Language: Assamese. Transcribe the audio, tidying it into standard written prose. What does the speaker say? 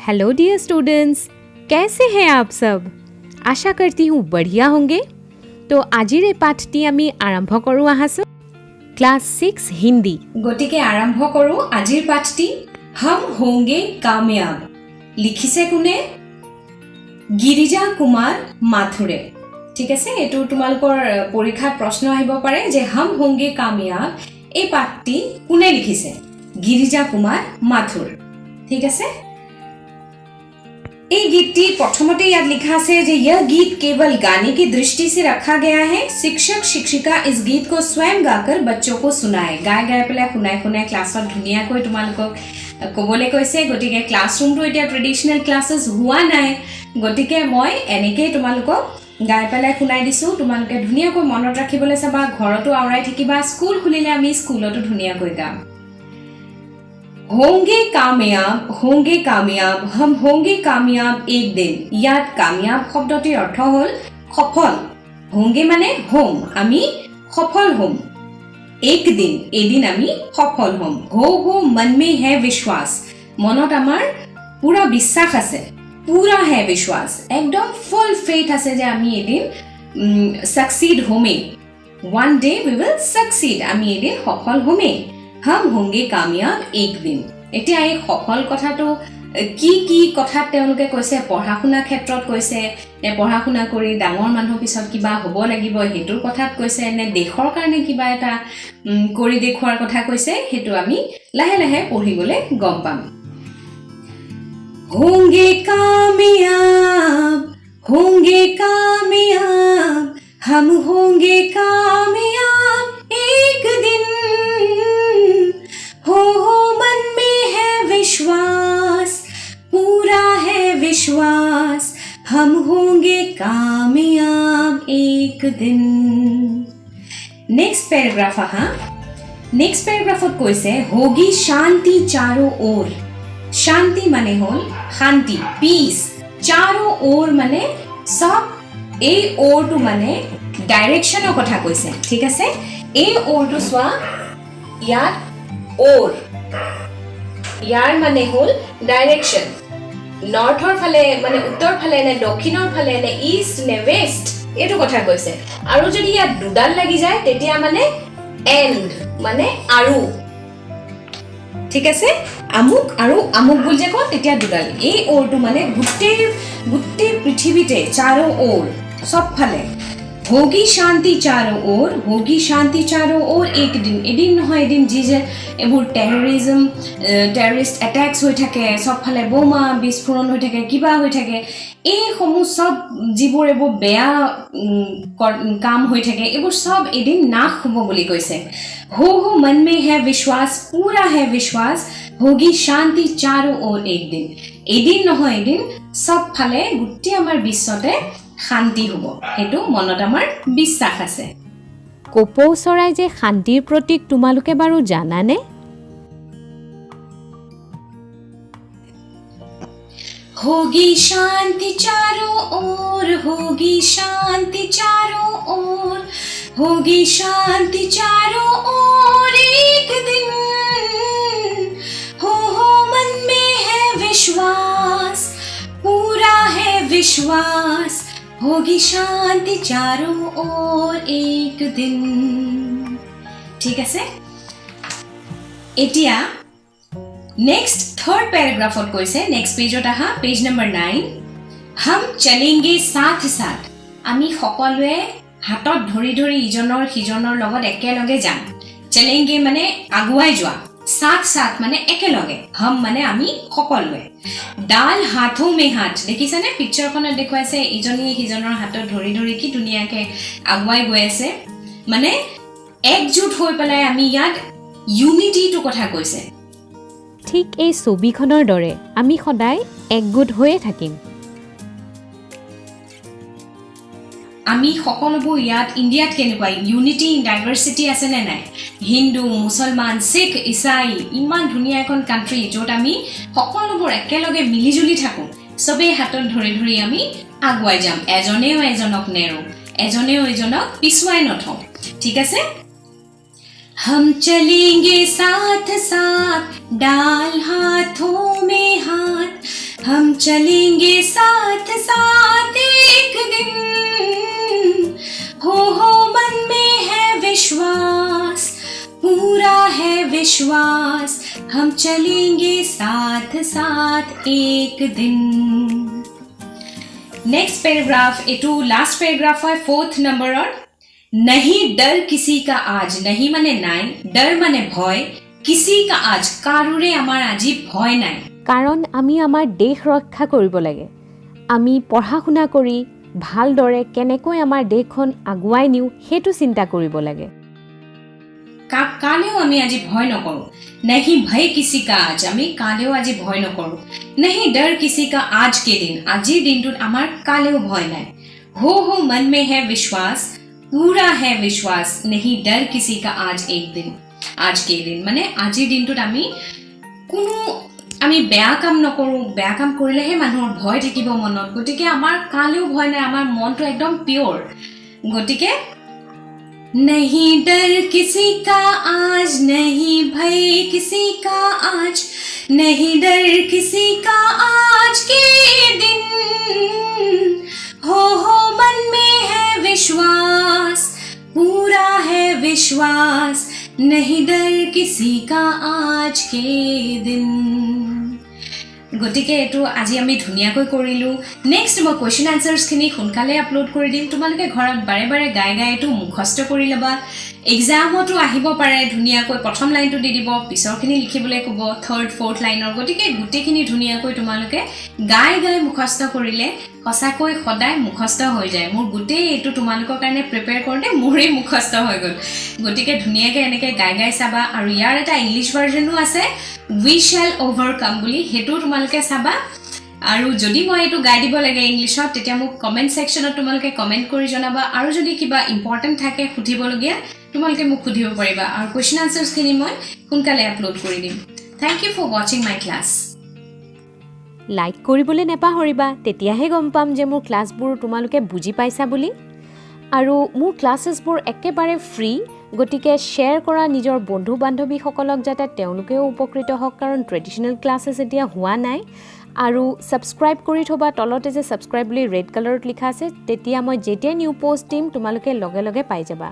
हेलो डियर स्टूडेंट्स, कैसे हैं आप सब? आशा करती हूँ बढ़िया होंगे। तो आजिरे पाठटी आमी आरम्भ करूँ आहासो क्लास 6 हिंदी। गतिके आरम्भ करूँ आजिर पाठटी हम होंगे कामयाब। लिखिसे कोने? गिरिजा कुमार माथुरे। ठीक আছে, এটো তোমালোকৰ পৰীক্ষাত প্ৰশ্ন আহিব পাৰে যে हम होंगे कामयाब এই পাঠটি কোনে লিখিছে? गिरिजा कुमार माथुर। ठीक আছে, এই गीतটি प्रथमते याद लिखा है जे यह गीत केवल गाने की दृष्टि से रखा गया है। शिक्षक शिक्षिका इस गीत को स्वयं गाकर बच्चों को सुनाए। गाय गाय पेला खुनाय खुनाय क्लासत धुनियाকৈ তোমালোকক কবলে কৈছে। গতিকে ক্লাছৰুমটো এতিয়া ট্ৰেডিশনেল ক্লাसेस হোৱা নাই, গতিকে মই এনেকৈ তোমালোকক গাই পেলাই শুনাই দিছো। তোমালোকে ধুনিয়াকৈ মনত ৰাখিবলৈ চাবা, ঘৰতো আওৰাই থাকিবা। স্কুল খুলিলে আমি স্কুলতো ধুনিয়াকৈ গাম। होंगे कामयाब हम होंगे कामयाब एक दिन। याद कामयाब शब्दটিৰ অৰ্থ হল সফল। होंगे माने होम, आमी सफल होम। एक दिन एदिन आमी सफल होम। हो मन में है विश्वास, मनत आमार पूरा विश्वास আছে, पूरा है विश्वास, एकदम फुल फेथ আছে যে আমি এদিন सक्सीड होमे। One day we will succeed, आमी एदिन सफल होमे। हम होंगे कामयाब एक दिन। এতিয়া এই সফল কথাটো কি কি কথাত তেওঁলোকে কৈছে? পঢ়া শুনা ক্ষেত্ৰত কৈছে নে পঢ়া শুনা কৰি ডাঙৰ মানুহ পিছত কিবা হ'ব লাগিব হেতুৰ কথাত কৈছে নে দেশৰ কাৰণে কিবা এটা কৰি দেখুৱাৰ কথা কৈছে? হেতু আমি লাহে লাহে পঢ়িবলে গম পাম। होंगे कामयाब हम होंगे कामयाब एक दिन। हो मन में है विश्वास, पूरा है विश्वास, हम होंगे कामयाब एक दिन। नेक्स्ट पैराग्राफ नेक्स्ट पैराग्राफत কৈছে होगी शांति चारों ओर। शांति माने हल शांति, पीस। चारों ओर माने सब। ए ओर टू माने डायरेक्शনৰ কথা কৈছে। ঠিক আছে, এই ওৰটো চোৱা, ইয়াত ओर, यार माने हल डायरेक्शन। नॉर्थर फाले माने उत्तर फाले ने दक्षिणर फाले ने ईस्ट ने वेस्ट, एटु কথা কৈছে। আৰু যদি ইয়াত দুডাল লাগি যায় তেতিয়া মানে এন্ড মানে আৰু। ঠিক আছে, আমুক আৰু আমুক বুলি যে কওঁ তেতিয়া দুডাল। এই ওৰটো মানে গোটেই পৃথিৱীতে চাৰো ওৰ, সব ফালে। होगी शांति चारों ओर, होगी शांति चारों ओर एक दिन। एदिन নহয় এদিন যি যে এবোৰ টেৰৰিষ্ট এটেক্স হৈ থাকে, সব ফালে বোমা বিস্ফোৰণ হৈ থাকে, কিবা হৈ থাকে, এই সমূহ সব যিবোৰ এবোৰ বেয়া কাম হৈ থাকে এবোৰ সব এদিন নাশ হ'ব বুলি কৈছে। हो मन में है विश्वास, पूरा है विश्वास, होगी शांति चारों ओर एक दिन। এদিন নহয় এদিন সব ফালে গোটেই আমাৰ বিশ্বতে শান্তি হ'ব, হেতু মনত আমাৰ বিশ্বাস আছে। কপৌ চৰাই যে শান্তিৰ প্ৰতীক তোমালোকে বাৰু জানানে? होगी शांति चारों ओर, होगी शांति चारों ओर, होगी शांति चारों ओर एक दिन। हो मन में है विश्वास, पूरा है विश्वास, होगी शांति चारों ओर एक दिन। ठीक আছে, এতিয়া नेक्स्ट थर्ड पैराग्राफत কৈছে। नेक्स्ट पेजत आहा, पेज नंबर 9। हम चलेंगे साथ साथ, आमी সকলোৱে হাতত ধৰি ধৰি ইজনৰ সিজনৰ লগত একেলগে যাম। চলেंगे মানে আগুৱাই যোৱা, साथ साथ মানে একেলগে, हम মানে আমি সকলোৱে। ডাল হাতों में हाथ, দেখিছানে পিকচাৰখনত দেখুৱাইছে ইজনী সিজনৰ হাতত ধৰি ধৰি কি ধুনীয়াকৈ আগুৱাই গৈ আছে। মানে একজুট হৈ পেলাই আমি ইয়াত ইউনিটিটো কথা কৈছে। ঠিক এই ছবিখনৰ দৰে আমি সদায় একগোট হৈয়ে থাকিম। আমি সকলোবোৰ ইয়াত ইণ্ডিয়াত কেনেকুৱা ইউনিটি ইন ডাইভাৰ্চিটি আছে নে নাই? হিন্দু, মুছলমান, শিখ, ইছাই, ইমান ধুনীয়া এখন কাণ্ট্ৰি য'ত আমি সকলোবোৰ একেলগে মিলিজুলি থাকোঁ। চবেই হাতত ধৰি ধৰি আমি আগুৱাই যাম, এজনেও এজনক নেৰো, এজনেও এজনক পিছুৱাই নথওঁ। ঠিক আছে, हम चलेंगे साथ साथ डाल हाथों में हाथ हम चलेंगे साथ साथ एक दिन हो मन में है विश्वास पूरा है विश्वास हम चलेंगे साथ साथ एक दिन नेक्स्ट पैराग्राफ एटू लास्ट पैराग्राफ है 4th नंबर और नहीं डर किसी का आज नहीं माने নাই डर माने ভয় किसी का आज কাৰোৰে আমাৰ আজি ভয় নাই কাৰণ আমি আমাৰ দেশ ৰক্ষা কৰিব লাগে আমি পঢ়া শুনা কৰি ভালদৰে কেনেকৈ আমাৰ দেশখন আগুৱাই নিউ হেতু চিন্তা কৰিব লাগে কালেও আমি আজি ভয় নকৰো नहीं भय किसी का आज আমি কালেও আজি ভয় নকৰো नहीं डर किसी का आज के दिन আজি দিনটোত আমাৰ কালেও ভয় নাই हो मन में है विश्वास पूरा है विश्वास नहीं डर किसी का आज एक दिन आज के दिन माने আজি দিনটোত আমি কোনো আমি বেয়া কাম নকৰো বেয়া কাম কৰিলেহে মানুহৰ ভয় থাকিব মনত গটিকে আমাৰ কালেও ভয় নাই আমাৰ মনটো একদম পিওৰ গটিকে नहीं डर किसी का आज नहीं भय किसी का आज नहीं डर किसी का आज के दिन हो मन में है विश्वास पूरा है विश्वास नहीं डर किसी का आज के दिन গটিকে এটো আজি আমি ধুনিয়াকৈ কৰিলো নেক্সট মই কোৱেশ্চন আনসাৰ্স খিনি সোনকালে আপলোড কৰি দিম তোমালোকে ঘৰত বাৰে বাৰে গাই গাই এটো মুখস্থ কৰি লবা এক্সামটো আহিব পাৰে ধুনিয়াকৈ প্ৰথম লাইনটো দি দিব পিছৰখিনি লিখিবলৈ ক'ব 3rd 4th লাইনৰ গটিকে গুটেখিনি ধুনিয়াকৈ তোমালোকে গাই গাই মুখস্থ কৰিলে কসাকৈ সদায় মুখস্থ হৈ যায় মোৰ গুটে এটো তোমালোকৰ কাৰণে প্ৰিপেয়াৰ কৰতে মোৰে মুখস্থ হৈ গল গটিকে ধুনিয়াকৈ এনেকৈ গাই গাই চাবা আৰু ইয়াৰ এটা ইংলিশ ভাৰ্জনো আছে we shall overcome বুলি হেতু তোমালোকে চাবা আৰু যদি মই এটো গাই দিব লাগে ইংলিশত তেতিয়া মোক কমেন্ট সেকশনত তোমালোকে কমেন্ট কৰি জনাবা আৰু যদি কিবা ইম্পৰ্টেন্ট থাকে খুদিব লগিয়া তোমালোকে মোক খুদিব পাৰিবা আৰু কোৱেশ্চন আনসাৰ্স খিনি মই সোনকালে আপলোড কৰি দিম thank you for watching my class like কৰিবলৈ নেপাহৰিবা তেতিয়াহে গম পাম যে মোৰ ক্লাছবোৰ তোমালোকে বুজি পাইছা বুলি আৰু মোৰ ক্লাছেছবোৰ একেবাৰে ফ্ৰী গটিকে শেয়াৰ কৰা নিজৰ বন্ধু বান্ধৱীসকলক যাতে তেওঁলোকেও উপকৃত হওক কাৰণ ট্ৰেডিশনেল ক্লাছেছ এতিয়া হোৱা নাই আৰু সাবস্ক্ৰাইব কৰি থবা তলতে যে সাবস্ক্ৰাইব বুলি ৰেড কালাৰত লিখা আছে তেতিয়া মই যেতিয়া নিউ পোষ্ট দিম তোমালোকে লগে লগে পাই যাবা